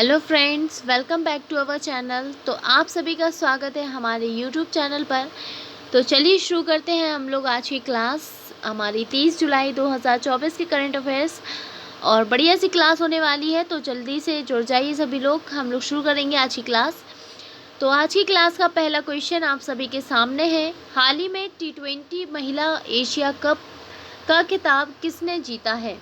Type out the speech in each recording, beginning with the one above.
Hello friends, welcome back to our channel. तो आप सभी का स्वागत है हमारे यूट्यूब चैनल पर। तो चलिए शुरू करते हैं हम लोग आज की क्लास। हमारी 30 जुलाई 2024 की करंट अफेयर्स और बढ़िया सी क्लास होने वाली है। तो जल्दी से जुड़ जाइए सभी लोग, हम लोग शुरू करेंगे आज की क्लास। तो आज की क्लास का पहला क्वेश्चन आप सभी के सामने है। हाल ही में T20 महिला एशिया कप का खिताब किसने जीता है?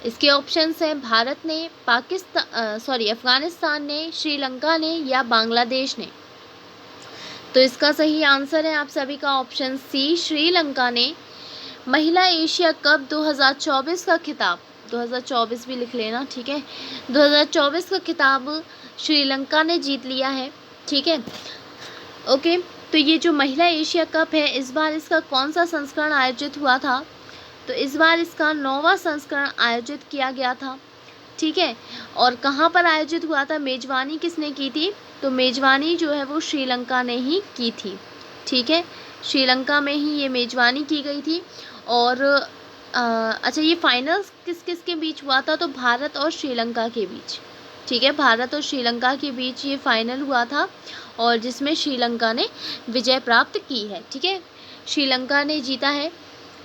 इसके ऑप्शंस हैं भारत ने, अफगानिस्तान ने, श्रीलंका ने या बांग्लादेश ने। तो इसका सही आंसर है आप सभी का ऑप्शन सी, श्रीलंका ने महिला एशिया कप 2024 का खिताब, 2024 भी लिख लेना, ठीक है, 2024 का खिताब श्रीलंका ने जीत लिया है। ठीक है, ओके। तो ये जो महिला एशिया कप है, इस बार इसका कौन सा संस्करण आयोजित हुआ था? तो इस बार इसका 9वां संस्करण आयोजित किया गया था। ठीक है, और कहाँ पर आयोजित हुआ था? मेज़बानी किसने की थी? तो मेज़बानी जो है वो श्रीलंका ने ही की थी। ठीक है, श्रीलंका में ही ये मेज़बानी की गई थी। और अच्छा, ये फाइनल किस किस के बीच हुआ था? तो भारत और श्रीलंका के बीच। ठीक है, भारत और श्रीलंका के बीच ये फाइनल हुआ था और जिसमें श्रीलंका ने विजय प्राप्त की है। ठीक है, श्रीलंका ने जीता है।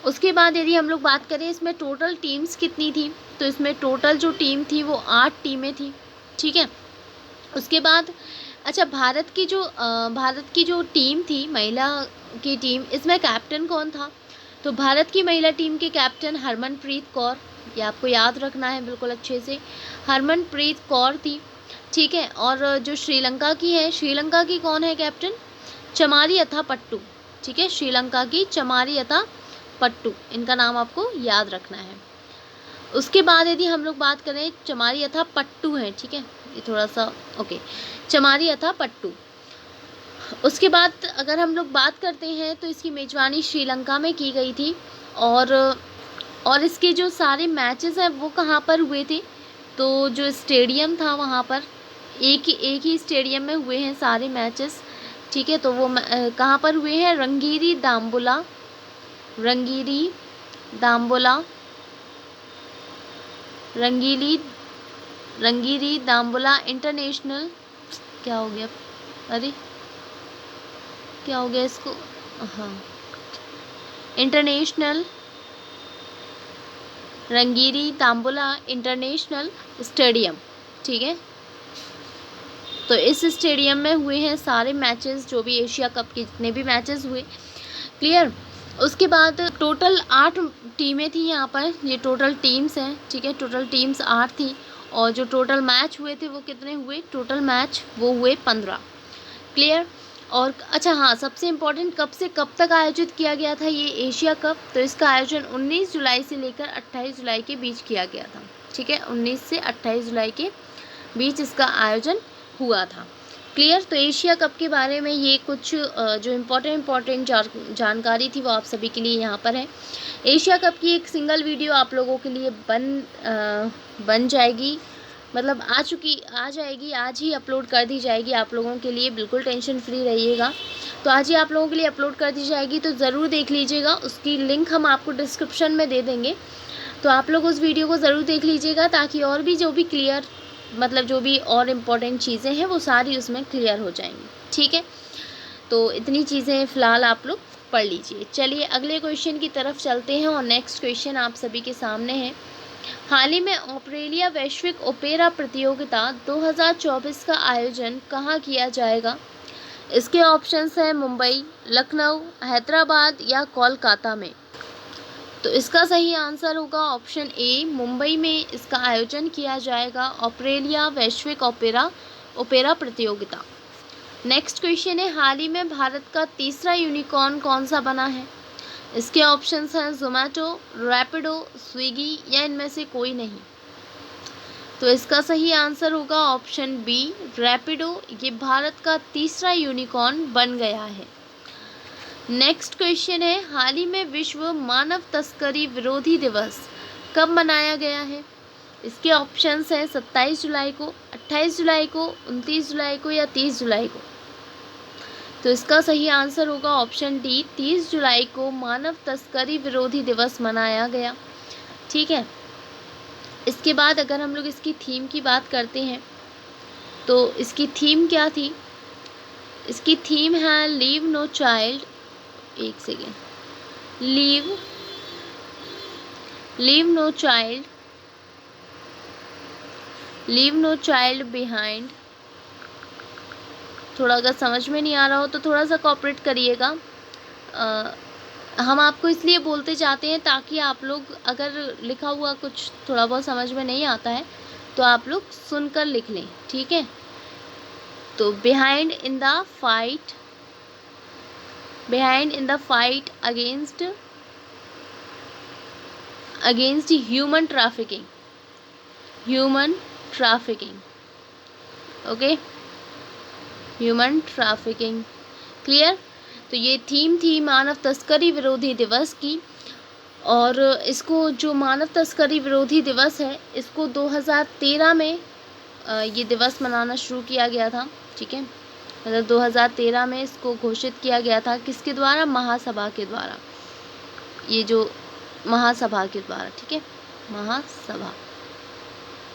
उसके बाद यदि हम लोग बात करें इसमें टोटल टीम्स कितनी थी, तो इसमें टोटल जो टीम थी वो 8 टीमें थी। ठीक है, उसके बाद अच्छा, भारत की जो टीम थी, महिला की टीम, इसमें कैप्टन कौन था? तो भारत की महिला टीम के कैप्टन हरमनप्रीत कौर, ये आपको याद रखना है बिल्कुल अच्छे से, हरमनप्रीत कौर थी। ठीक है, और जो श्रीलंका की है, श्रीलंका की कौन है कैप्टन? चमारियथा पट्टू। ठीक है, श्रीलंका की चमारियथा पट्टू, इनका नाम आपको याद रखना है। उसके बाद यदि हम लोग बात करें, चमारियथा पट्टू है, ठीक है, ये थोड़ा सा ओके, चमारियथा पट्टू। उसके बाद अगर हम लोग बात करते हैं तो इसकी मेजबानी श्रीलंका में की गई थी। और इसके जो सारे मैचेस हैं वो कहाँ पर हुए थे? तो जो स्टेडियम था वहाँ पर, एक ही स्टेडियम में हुए हैं सारे मैचेस। ठीक है, तो वो कहाँ पर हुए हैं? रंगीरी दाम्बुला इंटरनेशनल, क्या हो गया? अरे क्या हो गया इसको? हाँ, इंटरनेशनल रंगीरी दाम्बुला इंटरनेशनल स्टेडियम। ठीक है, तो इस स्टेडियम में हुए हैं सारे मैचेस, जो भी एशिया कप के जितने भी मैचेस हुए। क्लियर? उसके बाद टोटल 8 टीमें थी यहाँ पर, ये टोटल टीम्स हैं। ठीक है, टोटल टीम्स 8 थी और जो टोटल मैच हुए थे वो कितने हुए? टोटल मैच वो हुए 15। क्लियर? और अच्छा हाँ, सबसे इम्पोर्टेंट, कब से कब तक आयोजित किया गया था ये एशिया कप? तो इसका आयोजन 19 जुलाई से लेकर 28 जुलाई के बीच किया गया था। ठीक है, 19 से 28 जुलाई के बीच इसका आयोजन हुआ था। क्लियर? तो एशिया कप के बारे में ये कुछ जो इम्पोर्टेंट जानकारी थी वो आप सभी के लिए यहाँ पर है। एशिया कप की एक सिंगल वीडियो आप लोगों के लिए बन जाएगी, मतलब आ जाएगी, आज ही अपलोड कर दी जाएगी आप लोगों के लिए, बिल्कुल टेंशन फ्री रहिएगा। तो आज ही आप लोगों के लिए अपलोड कर दी जाएगी, तो ज़रूर देख लीजिएगा। उसकी लिंक हम आपको डिस्क्रिप्शन में दे देंगे, तो आप लोग उस वीडियो को ज़रूर देख लीजिएगा, ताकि और भी जो भी और इम्पोर्टेंट चीज़ें हैं वो सारी उसमें क्लियर हो जाएंगी। ठीक है, तो इतनी चीज़ें फ़िलहाल आप लोग पढ़ लीजिए। चलिए अगले क्वेश्चन की तरफ चलते हैं और नेक्स्ट क्वेश्चन आप सभी के सामने है। हाल ही में ऑस्ट्रेलिया वैश्विक ओपेरा प्रतियोगिता 2024 का आयोजन कहाँ किया जाएगा? इसके ऑप्शंस हैं मुंबई, लखनऊ, हैदराबाद या कोलकाता में। तो इसका सही आंसर होगा ऑप्शन ए, मुंबई में इसका आयोजन किया जाएगा, ऑस्ट्रेलिया वैश्विक ओपेरा प्रतियोगिता। नेक्स्ट क्वेश्चन है, हाल ही में भारत का तीसरा यूनिकॉर्न कौन सा बना है? इसके ऑप्शंस हैं जोमेटो, रैपिडो, स्विगी या इनमें से कोई नहीं। तो इसका सही आंसर होगा ऑप्शन बी, रैपिडो, ये भारत का तीसरा यूनिकॉर्न बन गया है। नेक्स्ट क्वेश्चन है, हाल ही में विश्व मानव तस्करी विरोधी दिवस कब मनाया गया है? इसके ऑप्शंस हैं 27 जुलाई को, 28 जुलाई को, 29 जुलाई को या 30 जुलाई को। तो इसका सही आंसर होगा ऑप्शन डी, 30 जुलाई को मानव तस्करी विरोधी दिवस मनाया गया। ठीक है, इसके बाद अगर हम लोग इसकी थीम की बात करते हैं तो इसकी थीम क्या थी? इसकी थीम है लीव नो चाइल्ड, एक second, leave no child behind. थोड़ा अगर समझ में नहीं आ रहा हो तो थोड़ा सा कोऑपरेट करिएगा। हम आपको इसलिए बोलते जाते हैं ताकि आप लोग, अगर लिखा हुआ कुछ थोड़ा बहुत समझ में नहीं आता है तो आप लोग सुनकर लिख लें, ठीक है। तो behind in the fight against human trafficking, okay, human trafficking, clear. तो ये थीम थी मानव तस्करी विरोधी दिवस की, और इसको जो मानव तस्करी विरोधी दिवस है इसको 2013 में ये दिवस मनाना शुरू किया गया था, ठीक है। मतलब 2013 में इसको घोषित किया गया था, किसके द्वारा? महासभा के द्वारा, ये जो महासभा के द्वारा, ठीक है, महासभा,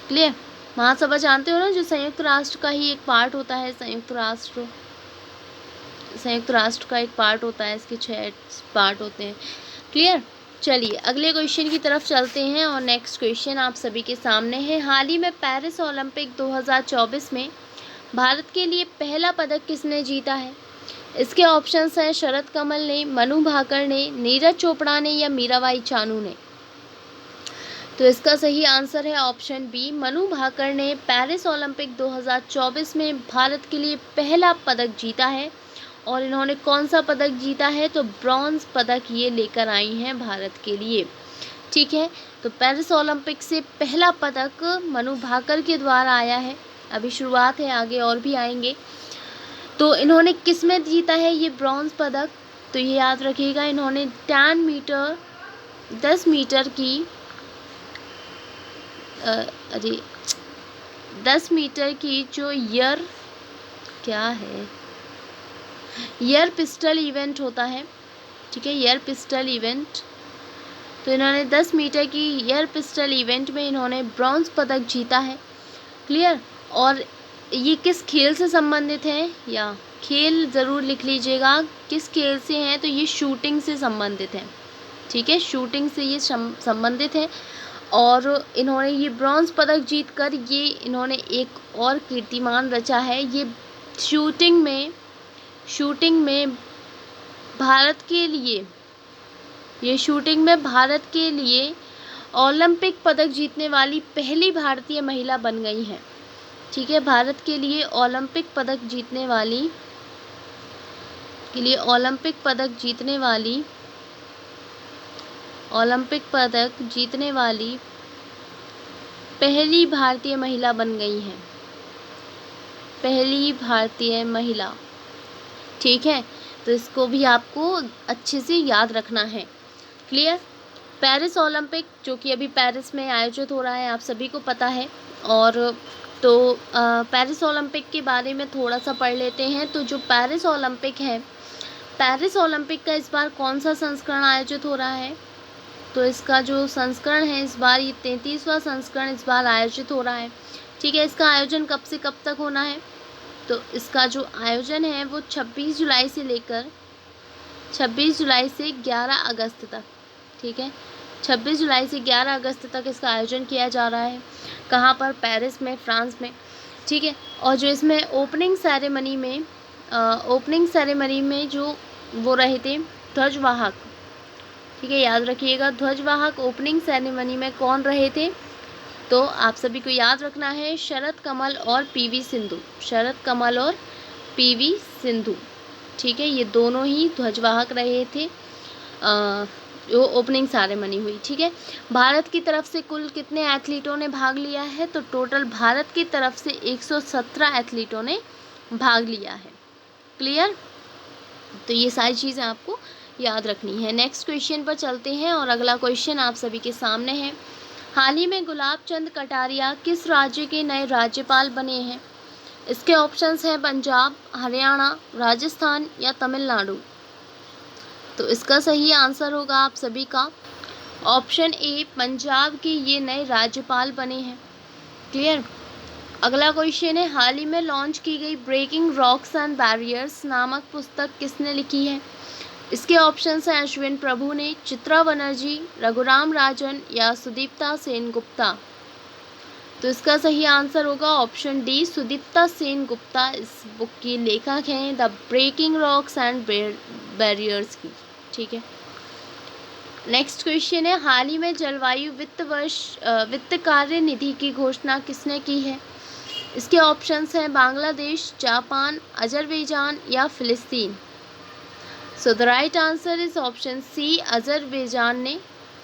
क्लियर। महासभा जानते हो ना, जो संयुक्त राष्ट्र का ही एक पार्ट होता है, संयुक्त राष्ट्र का एक पार्ट होता है, इसके 6 पार्ट होते हैं, क्लियर। चलिए अगले क्वेश्चन की तरफ चलते हैं, और नेक्स्ट क्वेश्चन आप सभी के सामने है। हाल ही में पेरिस ओलंपिक 2024 में भारत के लिए पहला पदक किसने जीता है? इसके ऑप्शंस हैं शरद कमल ने, मनु भाकर ने, नीरज चोपड़ा ने या मीराबाई चानू ने। तो इसका सही आंसर है ऑप्शन बी, मनु भाकर ने पेरिस ओलंपिक 2024 में भारत के लिए पहला पदक जीता है। और इन्होंने कौन सा पदक जीता है? तो ब्रॉन्ज पदक ये लेकर आई हैं भारत के लिए, ठीक है। तो पेरिस ओलंपिक से पहला पदक मनु भाकर के द्वारा आया है, अभी शुरुआत है, आगे और भी आएंगे। तो इन्होंने किस में जीता है ये ब्रॉन्ज पदक? तो ये याद रखिएगा, इन्होंने 10 मीटर की 10 मीटर की जो एयर पिस्टल इवेंट होता है, ठीक है, एयर पिस्टल इवेंट। तो इन्होंने 10 मीटर की एयर पिस्टल इवेंट में इन्होंने ब्रॉन्ज पदक जीता है, क्लियर। और ये किस खेल से संबंधित है, या खेल ज़रूर लिख लीजिएगा, किस खेल से हैं? तो ये शूटिंग से संबंधित है, ठीक है, शूटिंग से ये संबंधित है। और इन्होंने ये ब्रॉन्ज पदक जीतकर ये इन्होंने एक और कीर्तिमान रचा है। ये शूटिंग में भारत के लिए ओलंपिक पदक जीतने वाली पहली भारतीय महिला बन गई हैं, ठीक है। भारत के लिए ओलंपिक पदक जीतने वाली पहली भारतीय महिला बन गई हैं, पहली भारतीय महिला, ठीक है। तो इसको भी आपको अच्छे से याद रखना है, क्लियर। पेरिस ओलंपिक जो कि अभी पेरिस में आयोजित हो रहा है, आप सभी को पता है। और तो पेरिस ओलंपिक के बारे में थोड़ा सा पढ़ लेते हैं। तो जो पेरिस ओलंपिक है, पेरिस ओलंपिक का इस बार कौन सा संस्करण आयोजित हो रहा है? तो इसका जो संस्करण है इस बार, ये 33वां संस्करण इस बार आयोजित हो रहा है, ठीक है। इसका आयोजन कब से कब तक होना है? तो इसका जो आयोजन है वो 26 जुलाई से 11 अगस्त तक, ठीक है, 26 जुलाई से 11 अगस्त तक इसका आयोजन किया जा रहा है। कहाँ पर? पेरिस में, फ्रांस में, ठीक है। और जो इसमें ओपनिंग सेरेमनी में जो वो रहे थे ध्वजवाहक, ठीक है, याद रखिएगा, ध्वजवाहक ओपनिंग सेरेमनी में कौन रहे थे? तो आप सभी को याद रखना है शरद कमल और पीवी सिंधु, ठीक है। ये दोनों ही ध्वजवाहक रहे थे जो ओपनिंग सेरेमनी हुई, ठीक है। भारत की तरफ से कुल कितने एथलीटों ने भाग लिया है? तो टोटल भारत की तरफ से 117 एथलीटों ने भाग लिया है, क्लियर। तो ये सारी चीज़ें आपको याद रखनी है। नेक्स्ट क्वेश्चन पर चलते हैं, और अगला क्वेश्चन आप सभी के सामने है। हाल ही में गुलाब चंद कटारिया किस राज्य के नए राज्यपाल बने हैं? इसके ऑप्शंस हैं पंजाब, हरियाणा, राजस्थान या तमिलनाडु। तो इसका सही आंसर होगा आप सभी का ऑप्शन ए, पंजाब के ये नए राज्यपाल बने हैं, क्लियर। अगला क्वेश्चन है, हाल ही में लॉन्च की गई ब्रेकिंग रॉक्स एंड बैरियर्स नामक पुस्तक किसने लिखी है? इसके ऑप्शंस हैं अश्विन प्रभु ने, चित्रा बनर्जी, रघुराम राजन या सुदीप्ता सेनगुप्ता। तो इसका सही आंसर होगा ऑप्शन डी, सुदीप्ता सेनगुप्ता इस बुक की लेखक हैं, the breaking rocks and barriers की। ठीक है, नेक्स्ट क्वेश्चन है, हाल ही में जलवायु वित्त कार्य निधि की घोषणा किसने की है? इसके ऑप्शंस हैं बांग्लादेश, जापान, अजरबैजान या फिलिस्तीन। So the right answer is option C, Azerbaijan ने।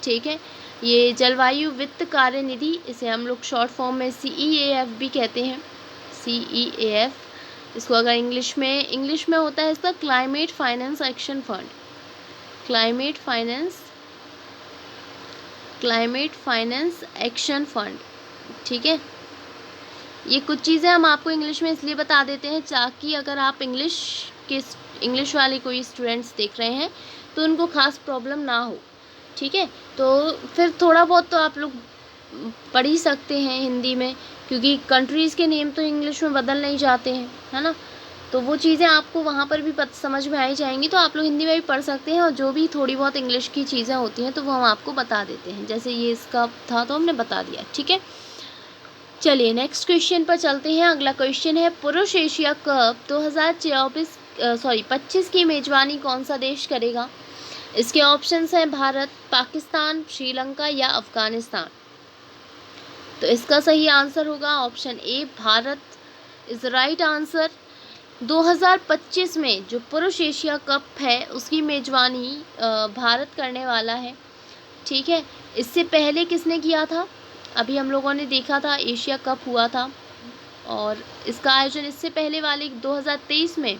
ठीक है, ये जलवायु वित्त कार्य निधि, इसे हम लोग शॉर्ट फॉर्म में CEAF भी कहते हैं, CEAF। इसको अगर इंग्लिश में होता है इसका climate finance action fund, climate finance action fund. ठीक है, ये कुछ चीज़ें हम आपको इंग्लिश में इसलिए बता देते हैं ताकि अगर आप इंग्लिश वाले कोई स्टूडेंट्स देख रहे हैं तो उनको खास प्रॉब्लम ना हो। ठीक है, तो फिर थोड़ा बहुत तो आप लोग पढ़ ही सकते हैं हिंदी में, क्योंकि कंट्रीज़ के नेम तो इंग्लिश में बदल नहीं जाते हैं, है ना। तो वो चीज़ें आपको वहाँ पर भी समझ में आई जाएंगी, तो आप लोग हिंदी में भी पढ़ सकते हैं, और जो भी थोड़ी बहुत इंग्लिश की चीज़ें होती हैं तो वो हम आपको बता देते हैं। जैसे ये इसका था तो हमने बता दिया। ठीक है, चलिए नेक्स्ट क्वेश्चन पर चलते हैं। अगला क्वेश्चन है, पुरुष एशिया कप 2025 की मेजबानी कौन सा देश करेगा? इसके ऑप्शंस हैं भारत, पाकिस्तान, श्रीलंका या अफगानिस्तान। तो इसका सही आंसर होगा option A, Bharat is right answer. 2025 में जो पुरुष एशिया कप है उसकी मेजबानी भारत करने वाला है। ठीक है, इससे पहले किसने किया था? अभी हम लोगों ने देखा था एशिया कप हुआ था, और इसका आयोजन इससे पहले वाले 2023 में,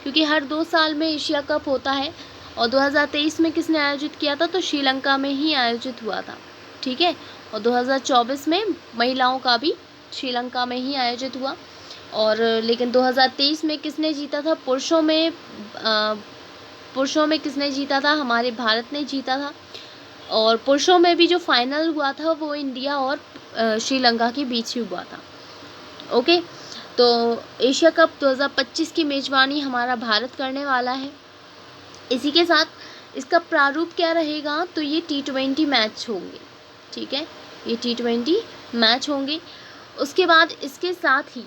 क्योंकि हर 2 साल में एशिया कप होता है, और 2023 में किसने आयोजित किया था? तो श्रीलंका में ही आयोजित हुआ था। ठीक है, और 2024 में महिलाओं का भी श्रीलंका में ही आयोजित हुआ। और लेकिन 2023 में किसने जीता था? पुरुषों में किसने जीता था? हमारे भारत ने जीता था। और पुरुषों में भी जो फाइनल हुआ था वो इंडिया और श्रीलंका के बीच ही हुआ था। ओके, तो एशिया कप 2025 की मेजबानी हमारा भारत करने वाला है। इसी के साथ इसका प्रारूप क्या रहेगा? तो ये T20 मैच होंगे। ठीक है, ये T20 मैच होंगे। उसके बाद इसके साथ ही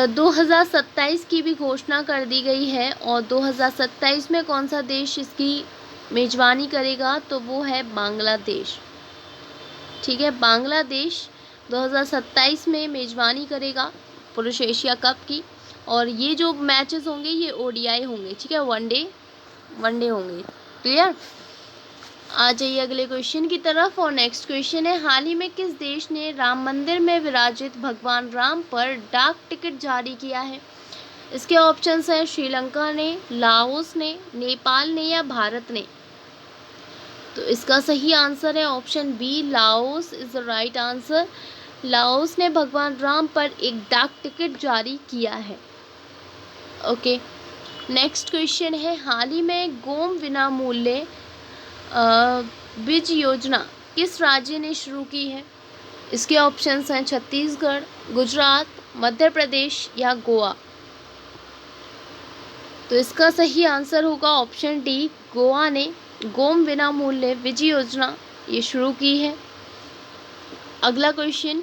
2027 की भी घोषणा कर दी गई है, और 2027 में कौन सा देश इसकी मेजबानी करेगा? तो वो है बांग्लादेश। ठीक है, बांग्लादेश 2027 में मेजबानी करेगा पुरुष एशिया कप की, और ये जो मैचेस होंगे ये ODI होंगे। ठीक है, वनडे होंगे। क्लियर? आ जाइए अगले क्वेश्चन की तरफ, और नेक्स्ट क्वेश्चन है, हाल ही में किस देश ने राम मंदिर में विराजित भगवान राम पर डाक टिकट जारी किया है? इसके ऑप्शंस हैं श्रीलंका ने, लाओस ने, नेपाल ने या भारत ने। तो इसका सही आंसर है option B, Laos is the right answer. Laos ने भगवान राम पर एक डाक टिकट जारी किया है। ओके, नेक्स्ट क्वेश्चन है, हाल ही में गोम विना मूल्य बीज योजना किस राज्य ने शुरू की है? इसके ऑप्शंस हैं छत्तीसगढ़, गुजरात, मध्य प्रदेश या गोवा। तो इसका सही आंसर होगा ऑप्शन डी, गोवा ने गोम विना मूल्य बीज योजना ये शुरू की है। अगला क्वेश्चन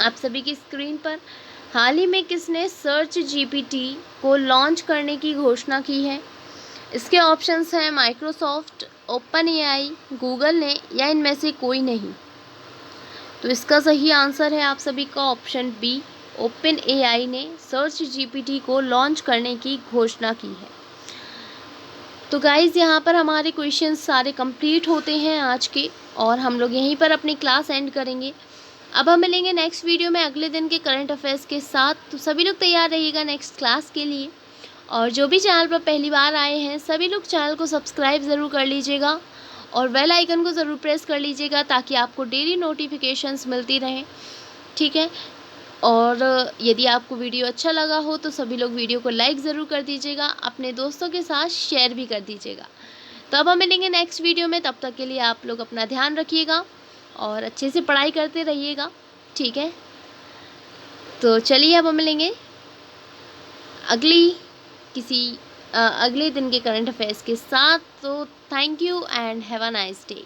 आप सभी की स्क्रीन पर, हाल ही में किसने सर्च GPT को लॉन्च करने की घोषणा की है? इसके ऑप्शंस हैं माइक्रोसॉफ्ट, OpenAI, गूगल ने या इनमें से कोई नहीं। तो इसका सही आंसर है आप सभी का ऑप्शन बी, OpenAI ने सर्च GPT को लॉन्च करने की घोषणा की है। तो गाइज़ यहाँ पर हमारे क्वेश्चंस सारे कंप्लीट होते हैं आज के, और हम लोग यहीं पर अपनी क्लास एंड करेंगे। अब हम मिलेंगे नेक्स्ट वीडियो में अगले दिन के करंट अफेयर्स के साथ। तो सभी लोग तैयार रहिएगा नेक्स्ट क्लास के लिए, और जो भी चैनल पर पहली बार आए हैं सभी लोग चैनल को सब्सक्राइब ज़रूर कर लीजिएगा, और बेल आइकन को ज़रूर प्रेस कर लीजिएगा ताकि आपको डेली नोटिफिकेशंस मिलती रहें। ठीक है, और यदि आपको वीडियो अच्छा लगा हो तो सभी लोग वीडियो को लाइक ज़रूर कर दीजिएगा, अपने दोस्तों के साथ शेयर भी कर दीजिएगा। तो अब हम मिलेंगे नेक्स्ट वीडियो में, तब तक के लिए आप लोग अपना ध्यान रखिएगा और अच्छे से पढ़ाई करते रहिएगा। ठीक है, तो चलिए अब हम मिलेंगे अगली अगले दिन के करंट अफेयर्स के साथ। तो thank you and have a nice day.